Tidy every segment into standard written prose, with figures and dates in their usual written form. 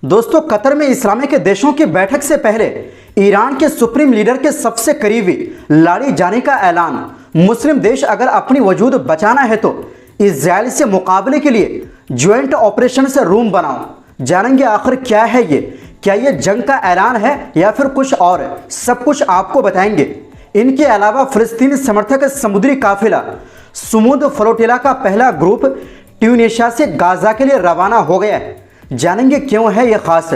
दोस्तों, कतर में इस्लामिक देशों की बैठक से पहले ईरान के सुप्रीम लीडर के सबसे करीबी लाड़ी जाने का ऐलान। मुस्लिम देश अगर अपनी वजूद बचाना है तो इजराइल से मुकाबले के लिए ज्वाइंट ऑपरेशन से रूम बनाओ। जानेंगे आखिर क्या है ये, क्या ये जंग का ऐलान है या फिर कुछ और, सब कुछ आपको बताएंगे। इनके अलावा फिलिस्तीनी समर्थक समुद्री काफिला सुमुद फ्लोटिला का पहला ग्रुप ट्यूनीशिया से गाजा के लिए रवाना हो गया है। जानेंगे क्यों है यह खास।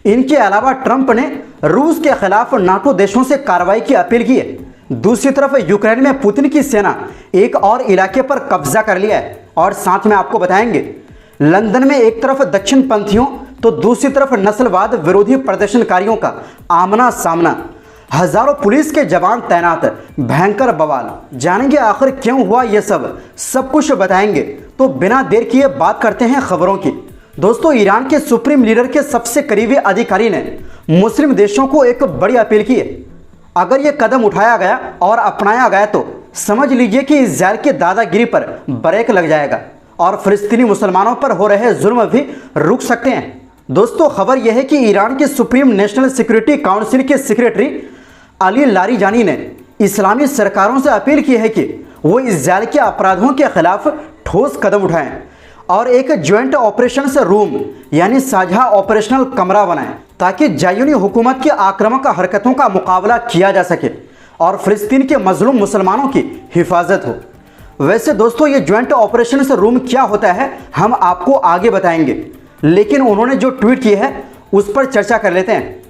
इनके अलावा ट्रंप ने रूस के खिलाफ नाटो देशों से कार्रवाई की अपील की है। दूसरी तरफ यूक्रेन में पुतिन की सेना एक और इलाके पर कब्जा कर लिया है। और साथ में आपको बताएंगे लंदन में एक तरफ दक्षिण पंथियों तो दूसरी तरफ नस्लवाद विरोधी प्रदर्शनकारियों का आमना सामना, हजारों पुलिस के जवान तैनात, भयंकर बवाल। जानेंगे आखिर क्यों हुआ यह सब कुछ बताएंगे। तो बिना देर किए बात करते हैं खबरों की। दोस्तों, ईरान के सुप्रीम लीडर के सबसे करीबी अधिकारी ने मुस्लिम देशों को एक बड़ी अपील की है। अगर यह कदम उठाया गया और अपनाया गया तो समझ लीजिए कि इजराइल की दादागिरी पर ब्रेक लग जाएगा और फिलिस्तीनी मुसलमानों पर हो रहे जुल्म भी रुक सकते हैं। दोस्तों, खबर यह है कि ईरान के सुप्रीम नेशनल सिक्योरिटी काउंसिल के सेक्रेटरी अली लारीजानी ने इस्लामी सरकारों से अपील की है कि वो इजराइल के अपराधों के खिलाफ ठोस कदम उठाएं और एक ज्वाइंट ऑपरेशन से रूम यानी साझा ऑपरेशनल कमरा बनाएं ताकि जायूनी हुकूमत की आक्रामक हरकतों का मुकाबला किया जा सके और फिलिस्तीन के मजलूम मुसलमानों की हिफाजत हो। वैसे दोस्तों, ये ज्वाइंट ऑपरेशन से रूम क्या होता है हम आपको आगे बताएंगे, लेकिन उन्होंने जो ट्वीट की है उस पर चर्चा कर लेते हैं।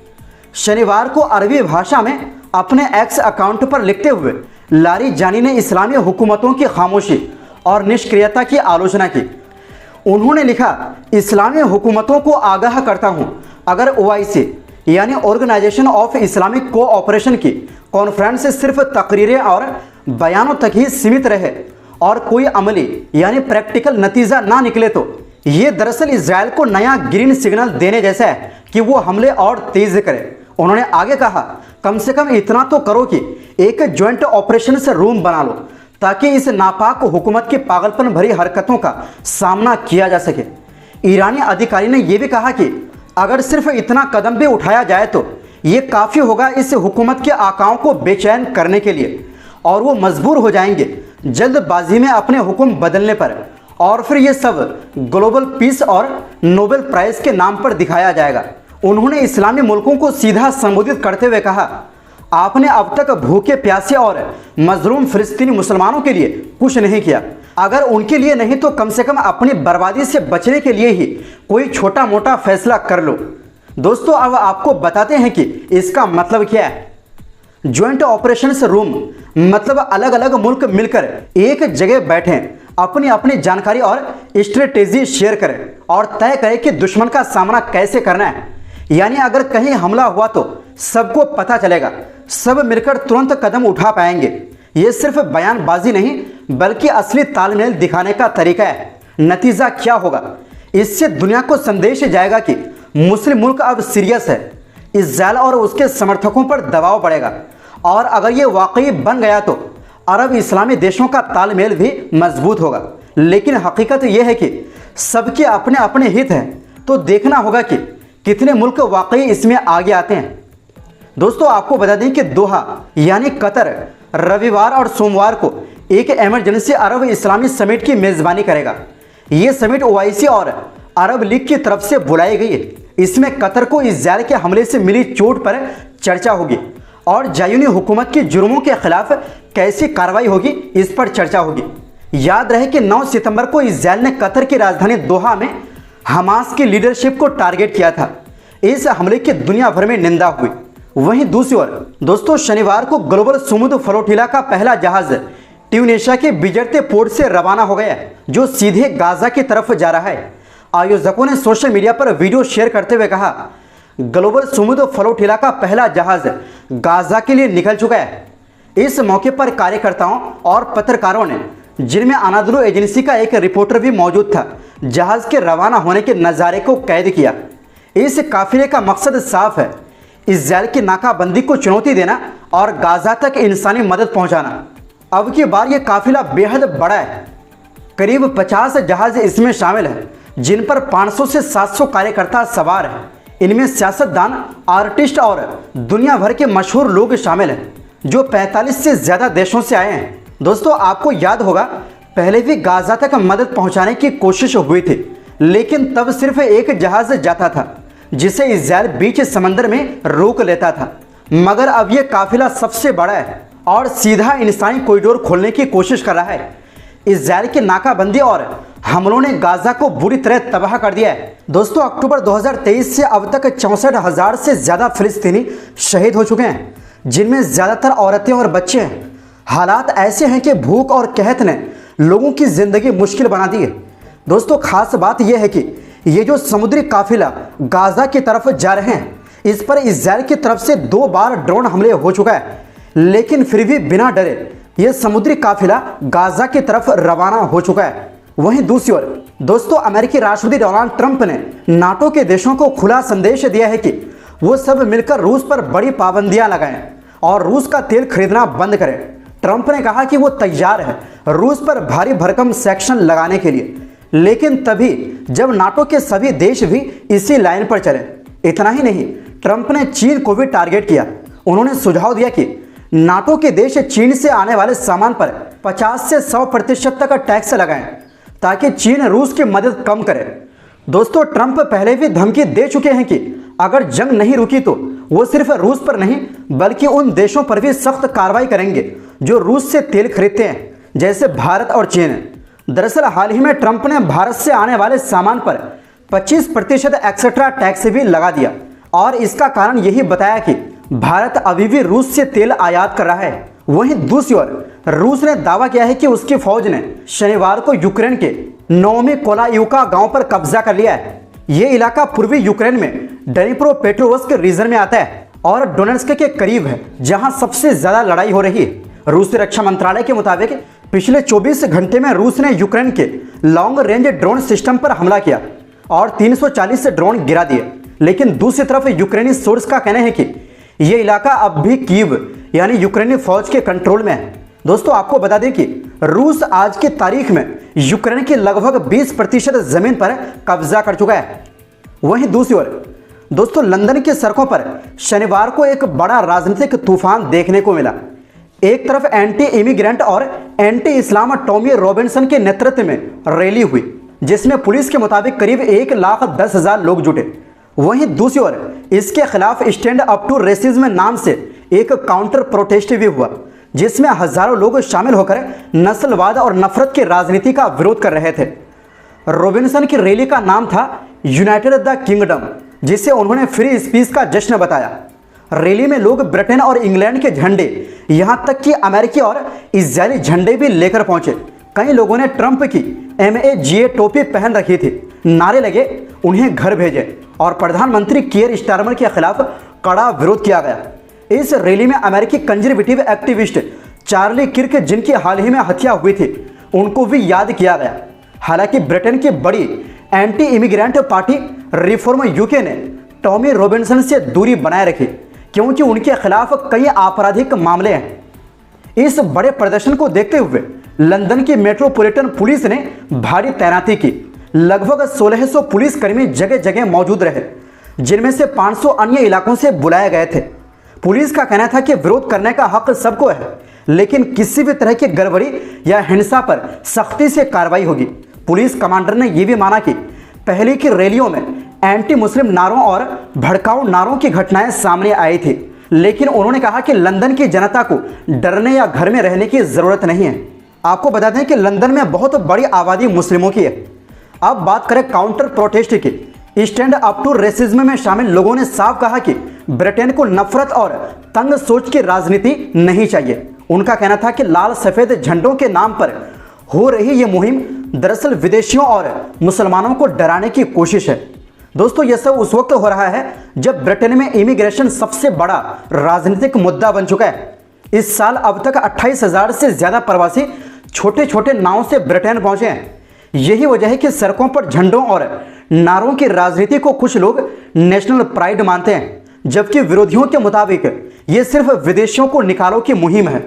शनिवार को अरबी भाषा में अपने एक्स अकाउंट पर लिखते हुए लारीजानी ने इस्लामी हुकूमतों की खामोशी और निष्क्रियता की आलोचना की। उन्होंने लिखा, इस्लामी हुकूमतों को आगाह करता हूं, अगर OIC यानी ऑर्गेनाइजेशन ऑफ इस्लामिक कोऑपरेशन की कॉन्फ्रेंस सिर्फ तकरीरें और बयानों तक ही सीमित रहे और कोई अमली यानी प्रैक्टिकल नतीजा ना निकले तो ये दरअसल इजराइल को नया ग्रीन सिग्नल देने जैसा है कि वो हमले और तेज करे। उन्होंने आगे कहा, कम से कम इतना तो करो कि एक ज्वाइंट ऑपरेशन से रूम बना लो ताकि इस नापाक हुकूमत की पागलपन भरी हरकतों का सामना किया जा सके। ईरानी अधिकारी ने यह भी कहा कि अगर सिर्फ इतना कदम भी उठाया जाए तो ये काफ़ी होगा इस हुकूमत के आकाओं को बेचैन करने के लिए और वो मजबूर हो जाएंगे जल्दबाजी में अपने हुक्म बदलने पर और फिर ये सब ग्लोबल पीस और नोबेल प्राइज के नाम पर दिखाया जाएगा। उन्होंने इस्लामी मुल्कों को सीधा संबोधित करते हुए कहा, आपने अब तक भूखे प्यासे और मजलूम फिलिस्तीनी मुसलमानों के लिए कुछ नहीं किया। अगर उनके लिए नहीं तो कम से कम अपनी बर्बादी से बचने के लिए ही कोई छोटा मोटा फैसला कर लो। दोस्तों, अब आपको बताते हैं कि इसका मतलब क्या है। ज्वाइंट ऑपरेशन रूम मतलब अलग अलग मुल्क मिलकर एक जगह बैठें, अपनी अपनी जानकारी और स्ट्रेटेजी शेयर करें और तय करें कि दुश्मन का सामना कैसे करना है। यानी अगर कहीं हमला हुआ तो सबको पता चलेगा, सब मिलकर तुरंत कदम उठा पाएंगे। ये सिर्फ बयानबाजी नहीं बल्कि असली तालमेल दिखाने का तरीका है। नतीजा क्या होगा, इससे दुनिया को संदेश जाएगा कि मुस्लिम मुल्क अब सीरियस है। इजराइल और उसके समर्थकों पर दबाव बढ़ेगा और अगर ये वाकई बन गया तो अरब इस्लामी देशों का तालमेल भी मजबूत होगा। लेकिन हकीकत यह है कि सबके अपने अपने हित हैं, तो देखना होगा कि कितने मुल्क वाकई इसमें आगे आते हैं। दोस्तों, आपको बता दें कि दोहा यानी कतर रविवार और सोमवार को एक इमरजेंसी अरब इस्लामी समिट की मेज़बानी करेगा। ये समिट OIC और अरब लीग की तरफ से बुलाई गई है। इसमें कतर को इजराइल के हमले से मिली चोट पर चर्चा होगी और जायूनी हुकूमत के जुर्मों के खिलाफ कैसी कार्रवाई होगी इस पर चर्चा होगी। याद रहे कि 9 सितंबर को इजराइल ने कतर की राजधानी दोहा में हमास की लीडरशिप को टारगेट किया था। इस हमले की दुनिया भर में निंदा हुई। वहीं दूसरी ओर दोस्तों, शनिवार को ग्लोबल सुमुद फ्लोटिला का पहला जहाज ट्यूनीशिया के बिजरते पोर्ट से रवाना हो गया जो सीधे गाजा की तरफ जा रहा है। आयोजकों ने सोशल मीडिया पर वीडियो शेयर करते हुए कहा, ग्लोबल सुमुद फ्लोटिला का पहला जहाज गाजा के लिए निकल चुका है। इस मौके पर कार्यकर्ताओं और पत्रकारों ने, जिनमें अनादलु एजेंसी का एक रिपोर्टर भी मौजूद था, जहाज के रवाना होने के नज़ारे को कैद किया। इस काफिले का मकसद साफ है, इजराइल की नाकाबंदी को चुनौती देना और गाजा तक इंसानी मदद पहुंचाना। अब की बार यह काफिला बेहद बड़ा है, करीब 50 जहाज इसमें शामिल हैं, जिन पर 500 से 700 कार्यकर्ता सवार हैं। इनमें सियासतदान, आर्टिस्ट और दुनिया भर के मशहूर लोग शामिल हैं जो 45 से ज़्यादा देशों से आए हैं। दोस्तों, आपको याद होगा पहले भी गाज़ा तक मदद पहुंचाने की कोशिश हुई थी, लेकिन तब सिर्फ एक जहाज जाता था जिसे इजराइल बीच समंदर में रोक लेता था। मगर अब यह काफिला सबसे बड़ा है और सीधा इंसानी कॉरिडोर खोलने की कोशिश कर रहा है। इजराइल की नाकाबंदी और हमलों ने गाजा को बुरी तरह तबाह कर दिया है। दोस्तों, अक्टूबर 2023 से अब तक 64,000 से ज़्यादा फिलिस्तीनी शहीद हो चुके हैं, जिनमें ज़्यादातर औरतें और बच्चे हैं। हालात ऐसे हैं कि भूख और कहत ने लोगों की ज़िंदगी मुश्किल बना दी है। दोस्तों, खास बात यह है कि ये जो समुद्री काफिला गाजा की तरफ जा रहे हैं, इस पर इजराइल की तरफ से 2 बार ड्रोन हमले हो चुका है, लेकिन फिर भी बिना डरे ये समुद्री काफिला गाजा की तरफ रवाना हो चुका है। वहीं दूसरी ओर दोस्तों, अमेरिकी राष्ट्रपति डोनाल्ड ट्रंप ने नाटो के देशों को खुला संदेश दिया है कि वो सब मिलकर रूस पर बड़ी पाबंदियां लगाएं और रूस का तेल खरीदना बंद करें। ट्रंप ने कहा कि वो तैयार है रूस पर भारी भरकम सैंक्शन लगाने के लिए, लेकिन तभी जब नाटो के सभी देश भी इसी लाइन पर चले। इतना ही नहीं, ट्रंप ने चीन को भी टारगेट किया। उन्होंने सुझाव दिया कि नाटो के देश चीन से आने वाले सामान पर 50 से 100% तक टैक्स लगाएं ताकि चीन रूस की मदद कम करे। दोस्तों, ट्रंप पहले भी धमकी दे चुके हैं कि अगर जंग नहीं रुकी तो वो सिर्फ रूस पर नहीं बल्कि उन देशों पर भी सख्त कार्रवाई करेंगे जो रूस से तेल खरीदते हैं, जैसे भारत और चीन। दरअसल हाल ही में ट्रंप ने भारत से आने वाले सामान पर 25% एक्स्ट्रा टैक्स भी लगा दिया और इसका कारण यही बताया कि भारत अभी भी रूस से तेल आयात कर रहा है। वहीं दूसरी ओर रूस ने दावा किया है कि उसकी फौज ने शनिवार को यूक्रेन के नोमीकोलाइवका गांव पर कब्जा कर लिया है। ये इलाका पूर्वी यूक्रेन में डनीप्रोपेट्रोव्स्क रीजन में आता है और डोनेट्स्क के करीब है, जहां सबसे ज्यादा लड़ाई हो रही है। रूसी रक्षा मंत्रालय के मुताबिक पिछले 24 घंटे में रूस ने यूक्रेन के लॉन्ग रेंज ड्रोन सिस्टम पर हमला किया और 340 ड्रोन गिरा दिए। लेकिन दूसरी तरफ यूक्रेनी सोर्स का कहना है कि यह इलाका अब भी कीव यानी यूक्रेनी फौज के कंट्रोल में है। दोस्तों, आपको बता दें कि रूस आज की तारीख में यूक्रेन की लगभग 20% जमीन पर कब्जा कर चुका है। वहीं दूसरी ओर दोस्तों, लंदन की सड़कों पर शनिवार को एक बड़ा राजनीतिक तूफान देखने को मिला। एक तरफ एंटी इमिग्रेंट और एंटी इस्लाम टॉमी रॉबिन्सन के नेतृत्व में रैली हुई, जिसमें पुलिस के मुताबिक करीब 1,10,000 लोग जुटे। वहीं दूसरी ओर इसके खिलाफ स्टैंड अप टू रेसिज्म नाम से एक काउंटर प्रोटेस्ट भी हुआ, जिसमें हजारों लोग शामिल होकर नस्लवाद और नफरत की राजनीति का विरोध कर रहे थे। रॉबिन्सन की रैली का नाम था यूनाइटेड द किंगडम, जिसे उन्होंने फ्री स्पीच का जश्न बताया। रैली में लोग ब्रिटेन और इंग्लैंड के झंडे, यहां तक कि अमेरिकी और इजरायली झंडे भी लेकर पहुंचे। कई लोगों ने ट्रंप की MAGA टोपी पहन रखी थी। नारे लगे, उन्हें घर भेजे और प्रधानमंत्री कियर स्टारमर के खिलाफ कड़ा विरोध किया गया। इस रैली में अमेरिकी कंजर्वेटिव एक्टिविस्ट चार्ली किर्क, जिनकी हाल ही में हत्या हुई थी, उनको भी याद किया गया। हालांकि ब्रिटेन की बड़ी anti immigrant party reform UK ने टॉमी रॉबिन्सन से दूरी बनाए रखी, क्योंकि उनके खिलाफ कई आपराधिक मामले हैं। इस बड़े प्रदर्शन को देखते हुए लंदन की मेट्रोपॉलिटन पुलिस ने भारी तैनाती की। लगभग 1600 पुलिसकर्मी जगह जगह मौजूद रहे, जिनमें से 500 अन्य इलाकों से बुलाए गए थे। पुलिस का कहना था कि विरोध करने का हक सबको है, लेकिन किसी भी तरह की गड़बड़ी या हिंसा पर सख्ती से कार्रवाई होगी। पुलिस कमांडर ने यह भी माना कि पहले की रैलियों में एंटी मुस्लिम नारों और भड़काऊ नारों की घटनाएं सामने आई थी, लेकिन उन्होंने कहा कि लंदन की जनता को डरने या घर में रहने की जरूरत नहीं है। आपको बता दें कि लंदन में बहुत बड़ी आबादी मुस्लिमों की है। अब बात करें काउंटर प्रोटेस्ट की। स्टैंड अप टू रेसिज्म में शामिल लोगों ने साफ कहा कि ब्रिटेन को नफरत और तंग सोच की राजनीति नहीं चाहिए। उनका कहना था कि लाल सफेद झंडों के नाम पर हो रही ये मुहिम दरअसल विदेशियों और मुसलमानों को डराने की कोशिश है। दोस्तों, यह सब उस वक्त हो रहा है जब ब्रिटेन में इमिग्रेशन सबसे बड़ा राजनीतिक मुद्दा बन चुका है। इस साल अब तक 28,000 से ज्यादा प्रवासी छोटे छोटे नावों से ब्रिटेन पहुंचे हैं। यही वजह है कि सड़कों पर झंडों और नारों की राजनीति को कुछ लोग नेशनल प्राइड मानते हैं, जबकि विरोधियों के मुताबिक ये सिर्फ विदेशियों को निकालो की मुहिम है।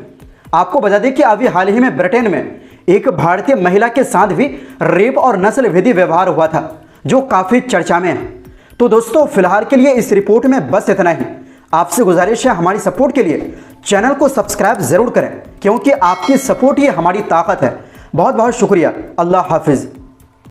आपको बता दें कि अभी हाल ही में ब्रिटेन में एक भारतीय महिला के साथ भी रेप और नस्ल भेदी व्यवहार हुआ था, जो काफी चर्चा में है। तो दोस्तों फिलहाल के लिए इस रिपोर्ट में बस इतना ही। आपसे गुजारिश है हमारी सपोर्ट के लिए चैनल को सब्सक्राइब जरूर करें, क्योंकि आपकी सपोर्ट ही हमारी ताकत है। बहुत बहुत शुक्रिया। अल्लाह हाफिज।